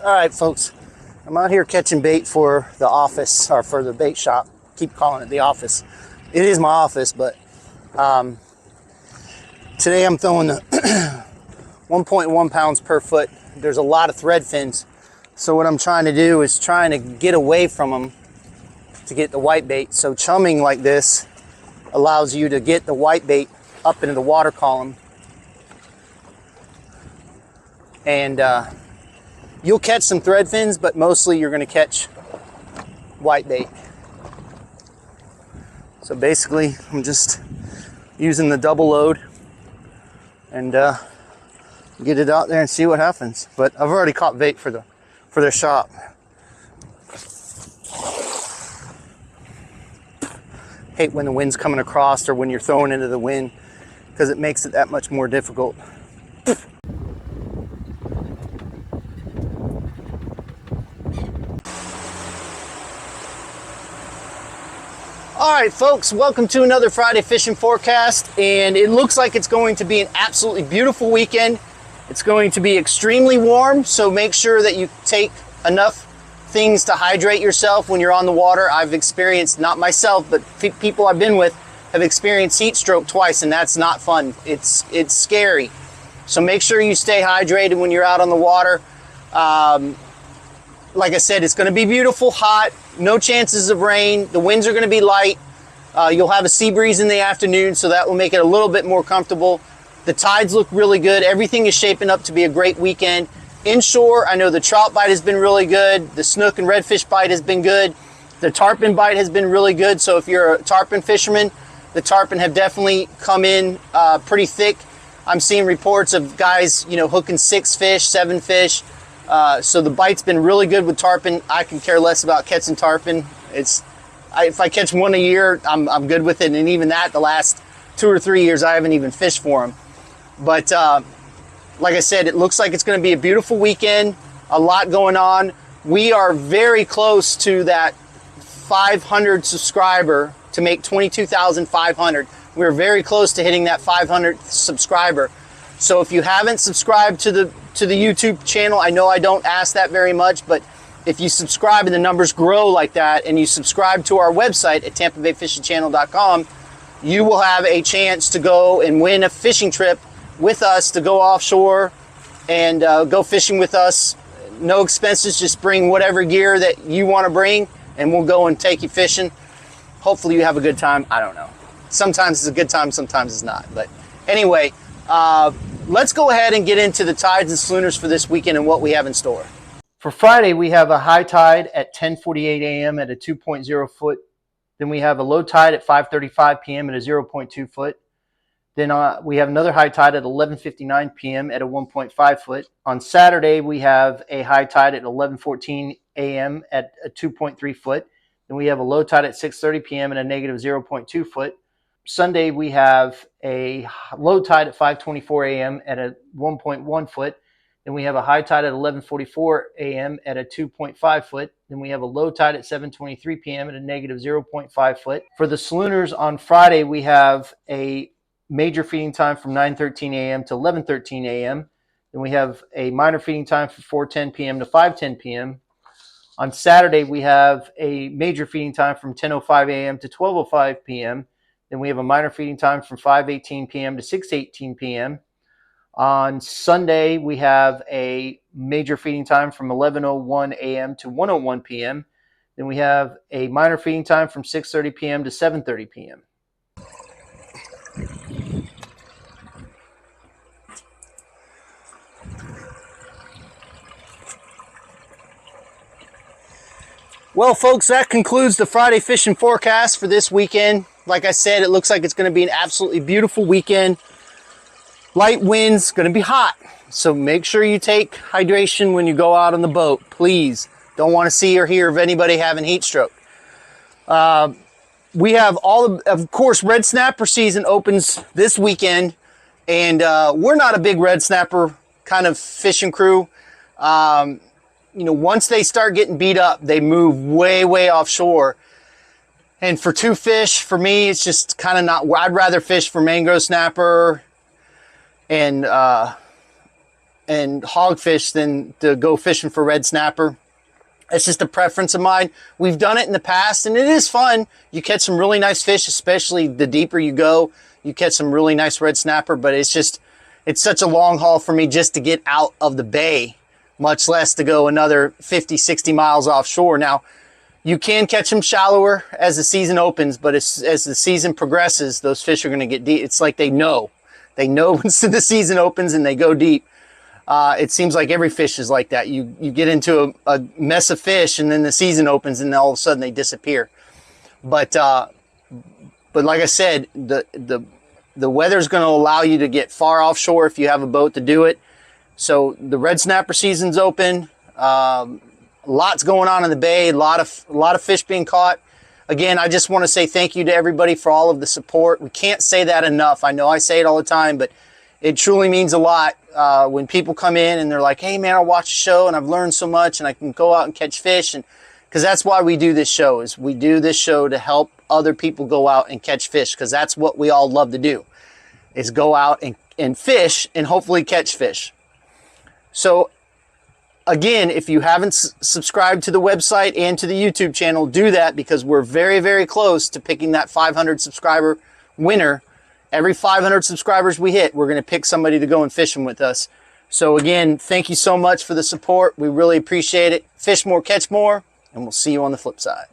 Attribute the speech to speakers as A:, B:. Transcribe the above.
A: All right, folks, I'm out here catching bait for the office, or for the bait shop. Keep calling it the office. It is my office, but today I'm throwing the 1.1 pounds per foot. There's a lot of thread fins, so what I'm trying to do is trying to get away from them to get the white bait. So chumming like this allows you to get the white bait up into the water column, and you'll catch some thread fins, but mostly you're going to catch white bait. So basically, I'm just using the double load and get it out there and see what happens. But I've already caught bait for their shop. Hate when the wind's coming across or when you're throwing into the wind, because it makes it that much more difficult. All right, folks, welcome to another Friday fishing forecast, and it looks like it's going to be an absolutely beautiful weekend. It's going to be extremely warm, so make sure that you take enough things to hydrate yourself when you're on the water. I've experienced, not myself, but people I've been with have experienced heat stroke twice, and that's not fun. It's scary. So make sure you stay hydrated when you're out on the water. Like I said, it's going to be beautiful, hot, no chances of rain. The winds are going to be light. You'll have a sea breeze in the afternoon, so that will make it a little bit more comfortable. The tides look really good. Everything is shaping up to be a great weekend. Inshore, I know the trout bite has been really good. The snook and redfish bite has been good. The tarpon bite has been really good. So if you're a tarpon fisherman, the tarpon have definitely come in pretty thick. I'm seeing reports of guys, hooking 6 fish, 7 fish. So the bite's been really good with tarpon. I can care less about catching tarpon. If I catch one a year, I'm good with it. And even that, the last 2 or 3 years, I haven't even fished for them. But like I said, it looks like it's going to be a beautiful weekend. A lot going on. We are very close to that 500 subscriber to make 22,500. We're very close to hitting that 500th subscriber. So if you haven't subscribed to the YouTube channel, I know I don't ask that very much, but if you subscribe and the numbers grow like that, and you subscribe to our website at tampabayfishingchannel.com, you will have a chance to go and win a fishing trip with us to go offshore and go fishing with us. No expenses, just bring whatever gear that you want to bring, and we'll go and take you fishing. Hopefully you have a good time. I don't know. Sometimes it's a good time, sometimes it's not. But anyway, let's go ahead and get into the tides and schooners for this weekend and what we have in store. For Friday, we have a high tide at 10:48 a.m. at a 2.0 foot. Then we have a low tide at 5:35 p.m. at a 0.2 foot. Then we have another high tide at 11:59 p.m. at a 1.5 foot. On Saturday, we have a high tide at 11:14 a.m. at a 2.3 foot. Then we have a low tide at 6:30 p.m. at a negative 0.2 foot. Sunday, we have a low tide at 5:24 a.m. at a 1.1 foot. Then we have a high tide at 11:44 a.m. at a 2.5 foot. Then we have a low tide at 7:23 p.m. at a negative 0.5 foot. For the schooners on Friday, we have a major feeding time from 9:13 a.m. to 11:13 a.m. Then we have a minor feeding time from 4:10 p.m. to 5:10 p.m. On Saturday, we have a major feeding time from 10:05 a.m. to 12:05 p.m. Then we have a minor feeding time from 5:18 p.m. to 6:18 p.m. On Sunday, we have a major feeding time from 11:01 a.m. to 1:01 p.m. Then we have a minor feeding time from 6:30 p.m. to 7:30 p.m. Well, folks, that concludes the Friday fishing forecast for this weekend. Like I said, it looks like it's going to be an absolutely beautiful weekend. Light winds, going to be hot. So make sure you take hydration when you go out on the boat, please. Don't want to see or hear of anybody having heat stroke. We have of course, red snapper season opens this weekend. And we're not a big red snapper kind of fishing crew. Once they start getting beat up, they move way, way offshore. And for 2 fish, for me, it's just kind of not, I'd rather fish for mangrove snapper and and hogfish than to go fishing for red snapper. It's just a preference of mine. We've done it in the past, and it is fun. You catch some really nice fish, especially the deeper you go. You catch some really nice red snapper, but it's such a long haul for me just to get out of the bay, much less to go another 50, 60 miles offshore. Now, you can catch them shallower as the season opens, but as the season progresses, those fish are going to get deep. It's like they know. They know once the season opens and they go deep. It seems like every fish is like that. You get into a mess of fish, and then the season opens, and then all of a sudden they disappear. But like I said, the weather's going to allow you to get far offshore if you have a boat to do it. So the red snapper season's open. Lots going on in the bay. A lot of fish being caught. Again, I just want to say thank you to everybody for all of the support. We can't say that enough. I know I say it all the time, but it truly means a lot when people come in and they're like, hey man, I watched the show and I've learned so much and I can go out and catch fish. And because that's why we do this show, is we do this show to help other people go out and catch fish, because that's what we all love to do, is go out and fish and hopefully catch fish. So again, if you haven't subscribed to the website and to the YouTube channel, do that, because we're very, very close to picking that 500 subscriber winner. Every 500 subscribers we hit, we're going to pick somebody to go and fishing with us. So again, thank you so much for the support. We really appreciate it. Fish more, catch more, and we'll see you on the flip side.